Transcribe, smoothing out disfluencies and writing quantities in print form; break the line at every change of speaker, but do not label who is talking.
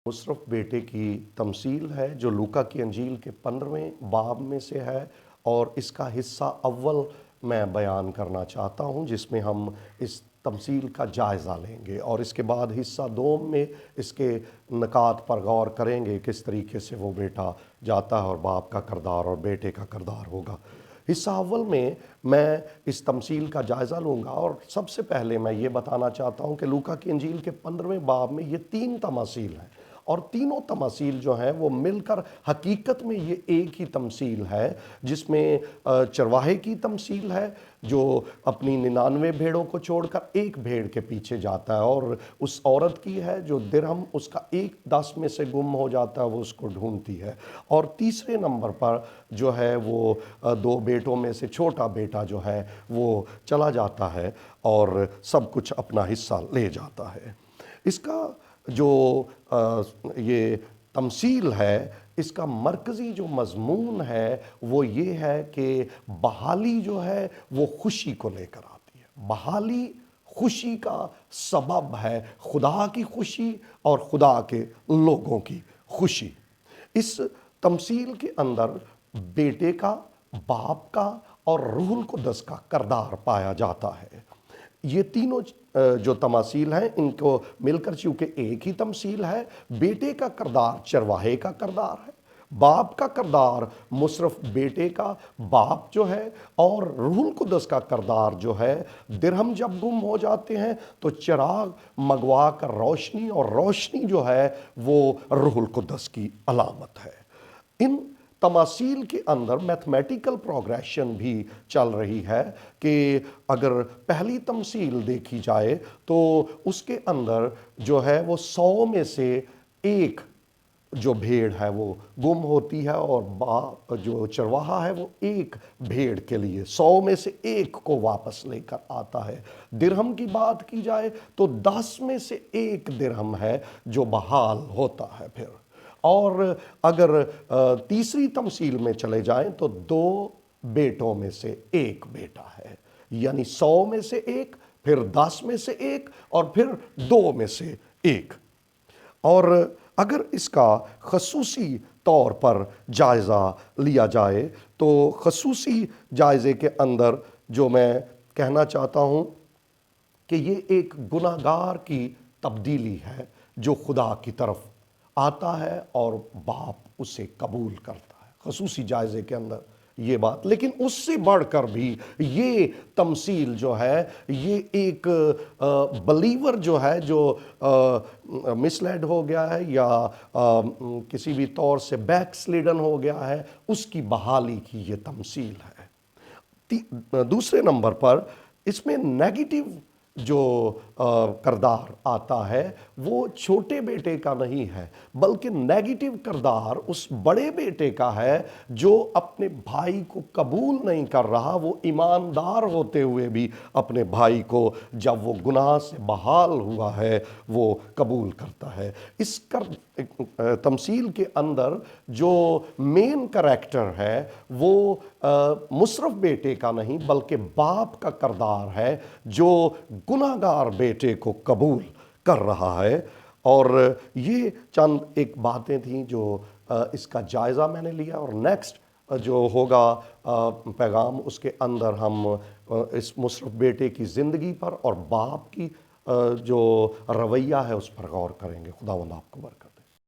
मुशर्रफ बेटे की तमसील है जो लूका की अंजील के 15वें बाब में से है और इसका हिस्सा अव्वल मैं बयान करना चाहता हूँ, जिसमें हम इस तमसील का जायज़ा लेंगे और इसके बाद हिस्सा 2 में इसके नकात पर गौर करेंगे, किस तरीके से वो बेटा जाता है और बाप का किरदार और बेटे का किरदार होगा। हिस्सा अव्वल में मैं इस तमसील का जायज़ा लूँगा और सबसे पहले मैं ये बताना चाहता हूँ कि लूका की अंजील के 15वें बाब में ये 3 तमासील हैं और तीनों तमासील जो हैं वो मिलकर हकीकत में ये एक ही तमसील है, जिसमें चरवाहे की तमसील है जो अपनी 99 भेड़ों को छोड़कर एक भेड़ के पीछे जाता है, और उस औरत की है जो दिरहम उसका 1/10 में से गुम हो जाता है, वो उसको ढूंढती है। और तीसरे नंबर पर जो है वो 2 बेटों में से छोटा बेटा जो है वो चला जाता है और सब कुछ अपना हिस्सा ले जाता है। इसका जो ये तमसील है, इसका मरकज़ी जो मज़मून है वो ये है कि बहाली जो है वो खुशी को लेकर आती है। बहाली खुशी का सबब है, खुदा की खुशी और खुदा के लोगों की खुशी। इस तमसील के अंदर बेटे का, बाप का और रूहुल कुद्दस का किरदार पाया जाता है। ये तीनों जो तमासील हैं इनको मिलकर चूँकि एक ही तमसील है, बेटे का किरदार चरवाहे का किरदार है, बाप का किरदार मुशर्रफ बेटे का बाप जो है, और रूहुल कुद्दस का किरदार जो है दिरहम जब गुम हो जाते हैं तो चिराग मंगवा कर रोशनी, और रोशनी जो है वो रूहुल कुद्दस की अलामत है। इन तमासील के अंदर मैथमेटिकल प्रोग्रेशन भी चल रही है कि अगर पहली तमसील देखी जाए तो उसके अंदर जो है वो 100 में से 1 जो भेड़ है वो गुम होती है, और जो चरवाहा है वो 1 भेड़ के लिए 100 में से 1 को वापस लेकर आता है। दिरहम की बात की जाए तो 10 में से 1 दिरहम है जो बहाल होता है फिर। और अगर तीसरी तमसील में चले जाएं तो 2 बेटों में से 1 बेटा है, यानी 100 में से 1, फिर 10 में से 1 और फिर 2 में से 1। और अगर इसका खसूसी तौर पर जायज़ा लिया जाए तो खसूसी जायज़े के अंदर जो मैं कहना चाहता हूँ कि ये एक गुनाहगार की तब्दीली है जो खुदा की तरफ आता है और बाप उसे कबूल करता है, खसूसी जायज़े के अंदर ये बात। लेकिन उससे बढ़कर भी ये तमसील जो है ये एक बलीवर जो है जो मिसलेड हो गया है या किसी भी तौर से बैकस्लिडन हो गया है, उसकी बहाली की ये तमसील है। दूसरे नंबर पर इसमें नेगेटिव जो किरदार आता है वो छोटे बेटे का नहीं है, बल्कि नेगेटिव किरदार उस बड़े बेटे का है जो अपने भाई को कबूल नहीं कर रहा। वो ईमानदार होते हुए भी अपने भाई को जब वो गुनाह से बहाल हुआ है वो कबूल करता है। इस तमसील के अंदर जो मेन करैक्टर है वो मुशर्रफ बेटे का नहीं बल्कि बाप का किरदार है जो गुनाहगार बेटे को कबूल कर रहा है। और ये चंद एक बातें थीं जो इसका जायज़ा मैंने लिया, और नेक्स्ट जो होगा पैगाम उसके अंदर हम इस मुशर्रफ बेटे की ज़िंदगी पर और बाप की जो रवैया है उस पर गौर करेंगे। खुदावंद आपको बरकत।